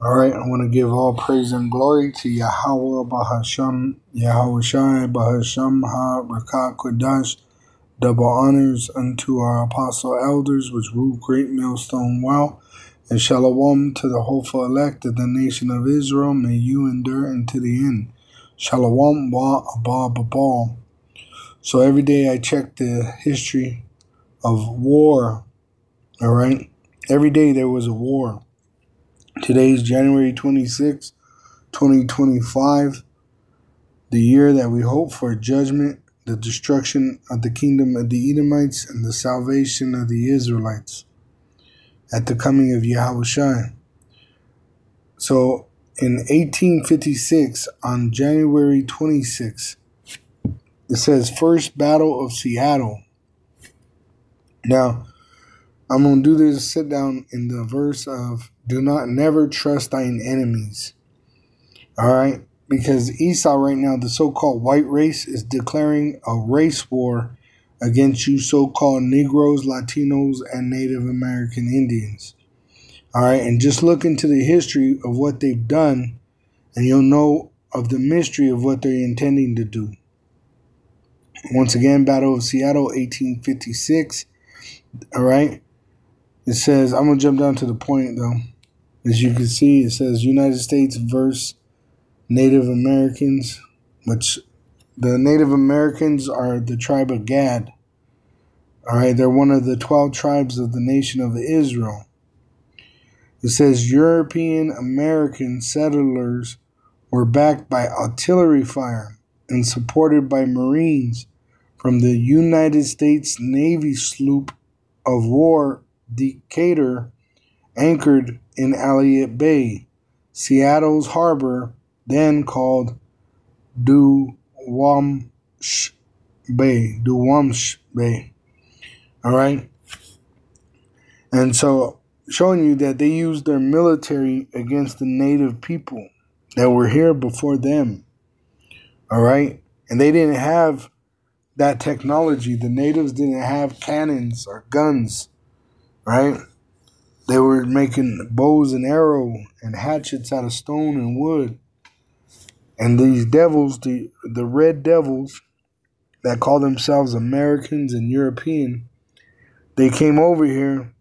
All right, I want to give all praise and glory to Yahweh Bahasham, Yahweh Shai Bahasham Ha Rakat Kodash. Double honors unto our apostle elders, which rule great millstone well, and shalom to the hopeful elect of the nation of Israel. May you endure unto the end. Shalom wa abba babal. So every day I check the history of war. All right, every day there was a war. Today is January 26, 2025, the year that we hope for judgment, the destruction of the kingdom of the Edomites, and the salvation of the Israelites at the coming of Yahushua. So in 1856, on January 26, it says First Battle of Seattle. Now, I'm going to do this sit down in the verse of do not never trust thine enemies. All right. Because Esau right now, the so-called white race, is declaring a race war against you so-called Negroes, Latinos, and Native American Indians. All right. And just look into the history of what they've done and you'll know of the mystery of what they're intending to do. Once again, Battle of Seattle, 1856. All right. It says, I'm going to jump down to the point, though. As you can see, it says United States versus Native Americans, which the Native Americans are the tribe of Gad. All right. They're one of the 12 tribes of the nation of Israel. It says European American settlers were backed by artillery fire and supported by Marines from the United States Navy sloop of war Decatur, anchored in Elliott Bay, Seattle's harbor, then called Duwamish Bay. All right. And so showing you that they used their military against the native people that were here before them. All right. And they didn't have that technology. The natives didn't have cannons or guns. Right. They were making bows and arrows and hatchets out of stone and wood. And these devils, the red devils that call themselves Americans and European, they came over here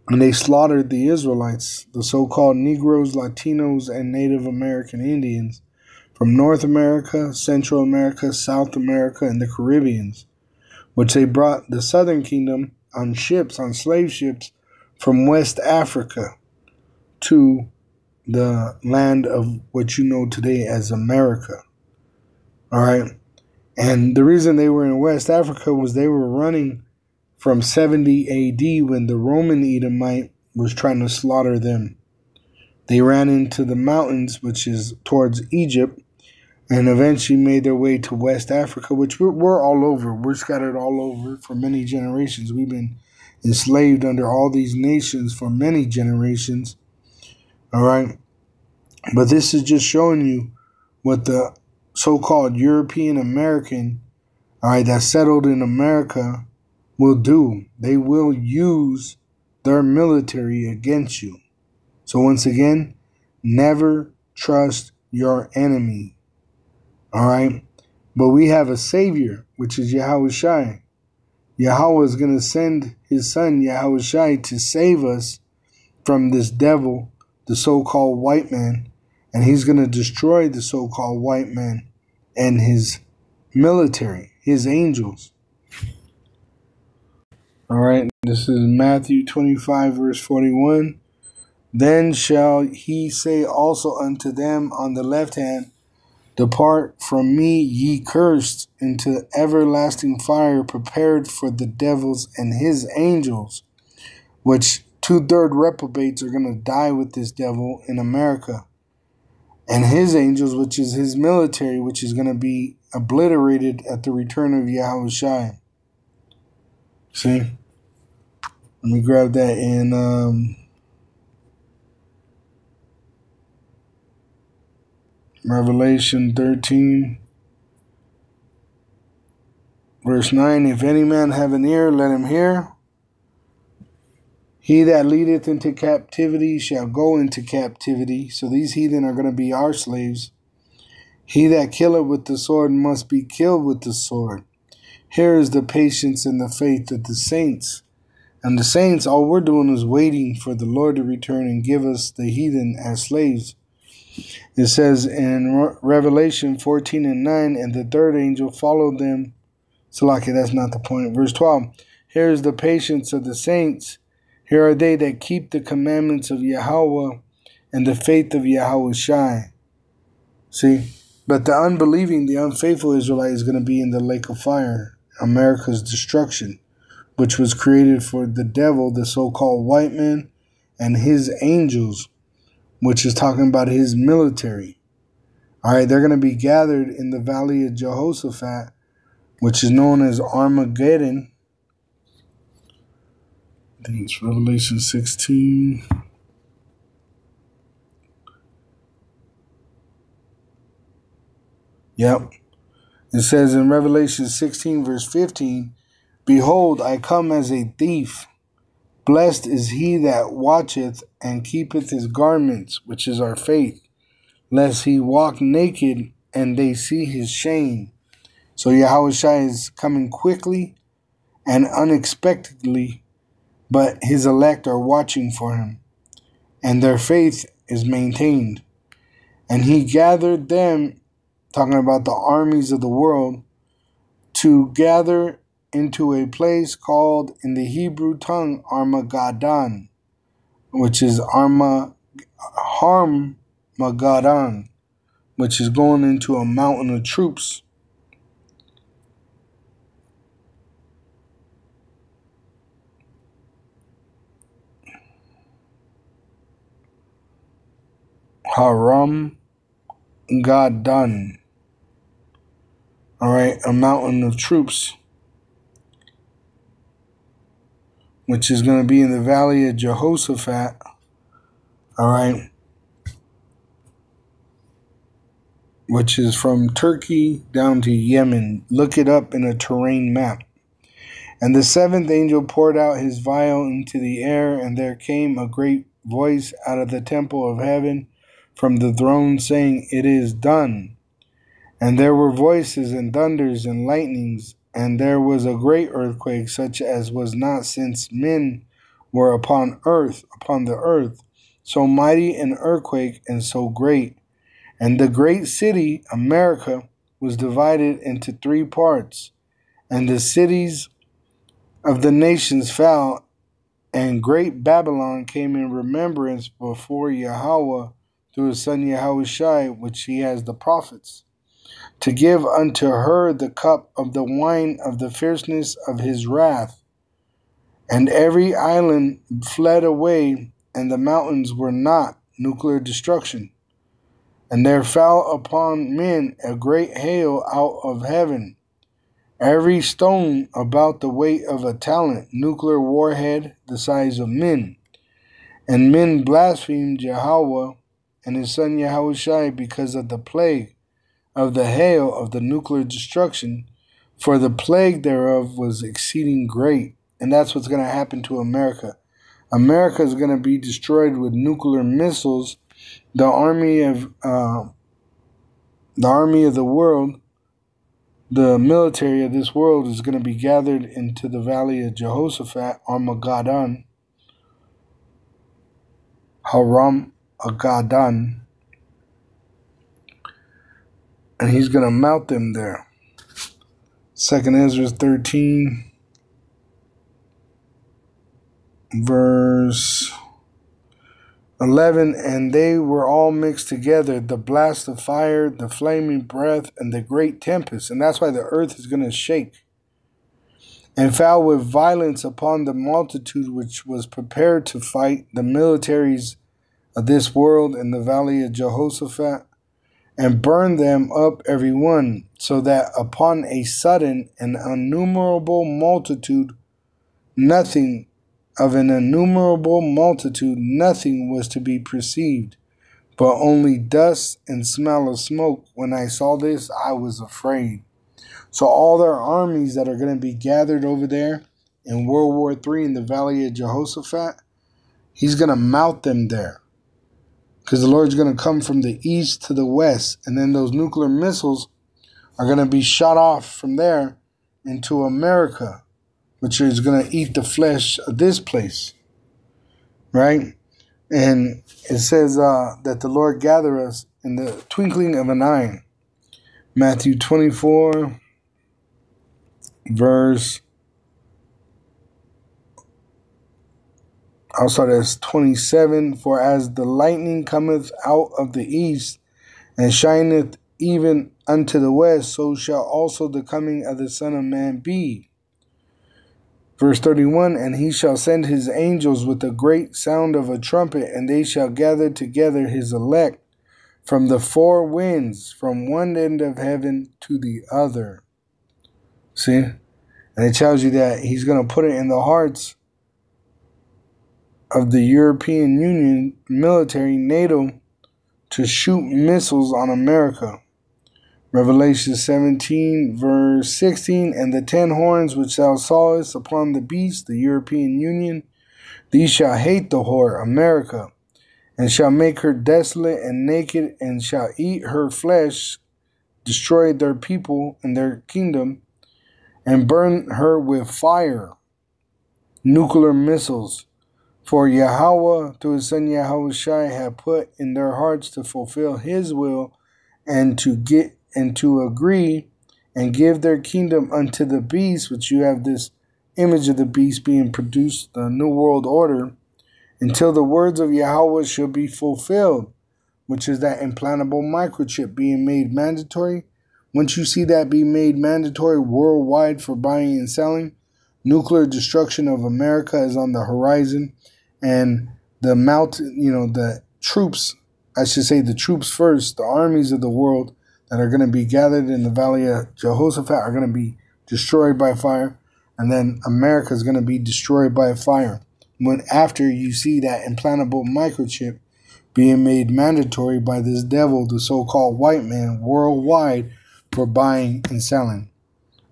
and they slaughtered the Israelites, the so-called Negroes, Latinos, and Native American Indians from North America, Central America, South America, and the Caribbeans, which they brought the Southern Kingdom on ships, on slave ships, from West Africa to the land of what you know today as America. All right. And the reason they were in West Africa was they were running from 70 AD when the Roman Edomite was trying to slaughter them. They ran into the mountains, which is towards Egypt, and eventually made their way to West Africa, which we're all over. We're scattered all over for many generations. We've been enslaved under all these nations for many generations. All right. But this is just showing you what the so-called European American, all right, that settled in America will do. They will use their military against you. So once again, never trust your enemy. All right. But we have a savior, which is Yahushua. Yahweh is going to send his son, Yahushua, to save us from this devil, the so-called white man. And he's going to destroy the so-called white man and his military, his angels. All right. This is Matthew 25, verse 41. Then shall he say also unto them on the left hand, Depart from me, ye cursed, into everlasting fire prepared for the devils and his angels, which 2/3 reprobates are going to die with this devil in America. And his angels, which is his military, which is going to be obliterated at the return of Yahushua. See? Let me grab that in Revelation 13, verse 9. If any man have an ear, let him hear. He that leadeth into captivity shall go into captivity. So these heathen are going to be our slaves. He that killeth with the sword must be killed with the sword. Here is the patience and the faith of the saints. And the saints, all we're doing is waiting for the Lord to return and give us the heathen as slaves. It says in Revelation 14:9, and the third angel followed them. Salaki, that's not the point. Verse 12, here is the patience of the saints. Here are they that keep the commandments of Yahweh and the faith of Yahweh Shai. See? But the unbelieving, the unfaithful Israelite is going to be in the lake of fire, America's destruction, which was created for the devil, the so-called white man, and his angels, which is talking about his military. All right, they're going to be gathered in the valley of Jehoshaphat, which is known as Armageddon. I think it's Revelation 16. Yep. It says in Revelation 16, verse 15, behold, I come as a thief. Blessed is he that watcheth and keepeth his garments, which is our faith, lest he walk naked and they see his shame. So Yahweh Shai is coming quickly and unexpectedly, but his elect are watching for him, and their faith is maintained. And he gathered them, talking about the armies of the world, to gather into a place called in the Hebrew tongue Armageddon, which is Harmageddon, which is going into a mountain of troops. Haram Gadon. All right, a mountain of troops, which is going to be in the valley of Jehoshaphat. All right, which is from Turkey down to Yemen. Look it up in a terrain map. And the seventh angel poured out his vial into the air, and there came a great voice out of the temple of heaven from the throne, saying, it is done. And there were voices and thunders and lightnings, and there was a great earthquake, such as was not since men were upon the earth, so mighty an earthquake and so great. And the great city, America, was divided into 3 parts, and the cities of the nations fell, and great Babylon came in remembrance before Yahweh through his son Yahweh Shai, which he has the prophets, to give unto her the cup of the wine of the fierceness of his wrath. And every island fled away, and the mountains were not, nuclear destruction. And there fell upon men a great hail out of heaven, every stone about the weight of a talent, nuclear warhead the size of men. And men blasphemed Yahweh and his son Yahweh Shai because of the plague of the hail of the nuclear destruction, for the plague thereof was exceeding great. And that's what's going to happen to America. America is going to be destroyed with nuclear missiles. The army of the world, the military of this world, is going to be gathered into the valley of Jehoshaphat, Armageddon, Haram-Agaddon, and he's going to mount them there. 2nd Ezra 13, verse 11, and they were all mixed together, the blast of fire, the flaming breath, and the great tempest. And that's why the earth is going to shake, and fell with violence upon the multitude which was prepared to fight the militaries of this world in the valley of Jehoshaphat, and burned them up every one, so that upon a sudden an innumerable multitude, nothing was to be perceived, but only dust and smell of smoke. When I saw this, I was afraid. So all their armies that are going to be gathered over there in World War III in the valley of Jehoshaphat, He's going to mount them there. Because the Lord's going to come from the east to the west. And then those nuclear missiles are going to be shot off from there into America, which is going to eat the flesh of this place. Right? And it says that the Lord gather us in the twinkling of an eye. Matthew 24, verse, I'll start as 27. For as the lightning cometh out of the east, and shineth even unto the west, so shall also the coming of the Son of Man be. Verse 31, and he shall send his angels with a great sound of a trumpet, and they shall gather together his elect from the four winds, from one end of heaven to the other. See? And it tells you that he's going to put it in the hearts of the European Union military, NATO, to shoot missiles on America. Revelation 17, verse 16, and the 10 horns which thou sawest upon the beast, the European Union, these shall hate the whore, America, and shall make her desolate and naked, and shall eat her flesh, destroy their people and their kingdom, and burn her with fire, nuclear missiles. For Yahweh, through his son Yahushua, have put in their hearts to fulfill his will, and to agree and give their kingdom unto the beast, which you have this image of the beast being produced, the New World Order, until the words of Yahweh shall be fulfilled, which is that implantable microchip being made mandatory. Once you see that be made mandatory worldwide for buying and selling, nuclear destruction of America is on the horizon, and the troops, I should say the troops first, the armies of the world that are going to be gathered in the Valley of Jehoshaphat are going to be destroyed by fire, and then America is going to be destroyed by fire. When after you see that implantable microchip being made mandatory by this devil, the so-called white man, worldwide for buying and selling.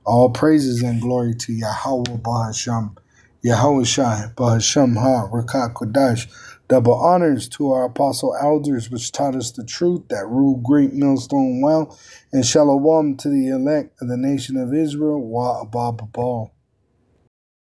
All praises and glory to Yahweh Bahasham, Yahweh Shai, Bahasham Ha, Rakat Kodash. Double honors to our apostle elders, which taught us the truth, that ruled great millstone well, and shalom to the elect of the nation of Israel, Wa Abba Babal.